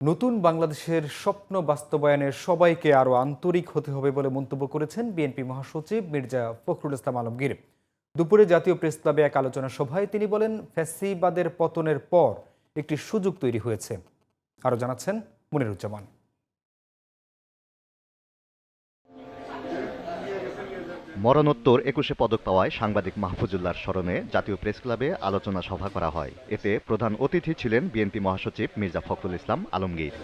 নতুন বাংলাদেশের স্বপ্ন বাস্তবায়নে সবাইকে আরও আন্তরিক হতে হবে বলে মন্তব্য করেছেন বিএনপি মহাসচিব মির্জা ফখরুল ইসলাম আলমগীর। দুপুরে জাতীয় প্রেস ক্লাবে এক আলোচনা সভায় তিনি বলেন, ফ্যাসিবাদের পতনের পর একটি সুযোগ তৈরি হয়েছে। আরও জানাচ্ছেন মনিরুজ্জামান। মরণোত্তর ২১শে পদক পাওয়ায় সাংবাদিক মাহফুজুল্লাহর স্মরণে জাতীয় প্রেস ক্লাবে আলোচনা সভা করা হয়। এতে প্রধান অতিথি ছিলেন বিএনপি মহাসচিব মির্জা ফখরুল ইসলাম আলমগীর।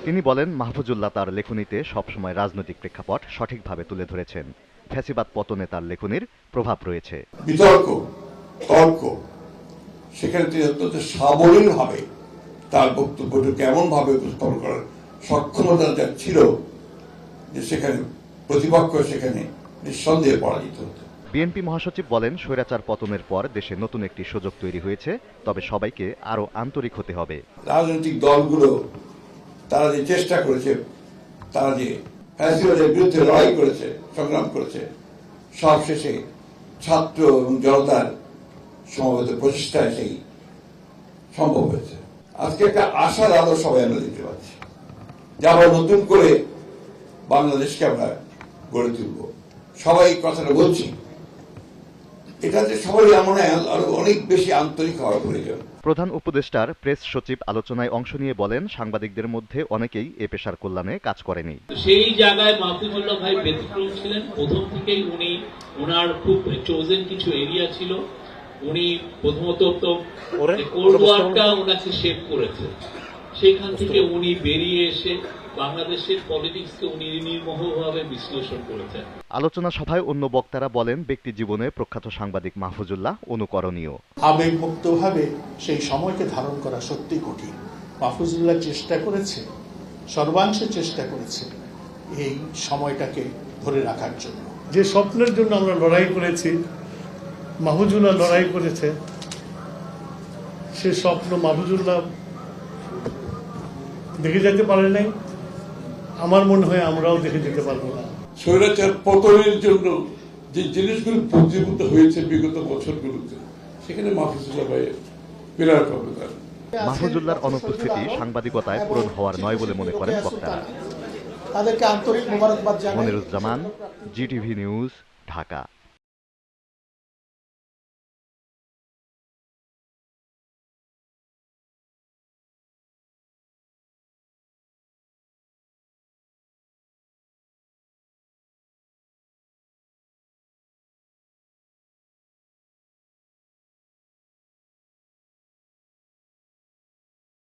তিনি বলেন, মাহফুজুল্লাহ তার লেখনীতে সবসময় রাজনৈতিক প্রেক্ষাপট সঠিকভাবে তুলে ধরেছেন। ফ্যাসিবাদ পতনে তার লেখনীর প্রভাব রয়েছে। বিতর্ক, তর্ক, সেখানে তিনি অত্যন্ত সাবলীলভাবে তার বক্তব্যটাকে এমনভাবে উপস্থাপন করার সক্ষমতা যার ছিল যে সেখানে প্রতিপক্ষ সেখানে নিঃসন্দেহে পরাজিত হতো। বিএনপি মহাসচিব বলেন, স্বৈরাচার পতনের পর দেশে নতুন একটি সুযোগ তৈরি হয়েছে, তবে সবাইকে আরও আন্তরিক হতে হবে। রাজনৈতিক দলগুলো তারা যে চেষ্টা করেছে, তারা যে ফ্যাসিবাদের বিরুদ্ধে লড়াই করেছে, সংগ্রাম করেছে, সবশেষে ছাত্র এবং জনতার সমবেত প্রচেষ্টায় সেই সম্ভব হয়েছে। আজকে একটা আশার আলো সবাই আমরা দেখতে পাচ্ছি, যে আবার নতুন করে বাংলাদেশকে আমরা গড়ে তুলব। সবাই কথাটা বলছি, এটাতে সবাই মনে হয় আরো অনেক বেশি আন্তরিক হওয়ার প্রয়োজন। প্রধান উপদেষ্টার প্রেস সচিব আলোচনায় অংশ নিয়ে বলেন, সাংবাদিকদের মধ্যে অনেকেই এ পেশার কল্যাণে কাজ করেনি। সেই জায়গায় মাহফুজুল্লাহ ভাই ব্যতিক্রম ছিলেন। প্রথম থেকেই উনি ওনার খুব চোজেন কিছু এরিয়া ছিল। উনি প্রথমত তো কোল্ড ওয়ারটা ওনাকে শেপ করেছে, সেখান থেকে উনি বেরিয়ে এসে বাংলাদেশের পলিটিক্সকে উনি নির্মোহভাবে বিশ্লেষণ করেছেন। আলোচনা সভায় অন্য বক্তারা বলেন, ব্যক্তি জীবনে প্রখ্যাত সাংবাদিক মাহফুজুল্লাহ অনুকরণীয়। আবেগমুক্তভাবে সেই সময়কে ধারণ করা সত্যি কঠিন। মাহফুজুল্লাহ চেষ্টা করেছে, সর্বাংশে চেষ্টা করেছে এই সময়টাকে ধরে রাখার জন্য। যে স্বপ্নের জন্য আমরা লড়াই করেছি, মাহফুজুল্লাহ লড়াই করেছে, সে স্বপ্ন মাহফুজুল্লাহ দেখে যেতে পারে নাই। আমার মনে হয় আমরাও দেখে যেতে পারবো না। স্বৈরাচার পতনের জন্য যে জিনিসগুলো পুঁজিভূত হয়েছে বিগত বছরগুলোতে, সেখানে মাহফুজুল্লাহ ভাইয়ের বিরাট অবদান। মাহফুজুল্লাহর অনুপস্থিতি সাংবাদিকতায় পূরণ হওয়ার নয় বলে মনে করেন বক্তারা। তাদেরকে আন্তরিক মোবারকবাদ জানাই। Moniruzzaman, GTV news, Dhaka.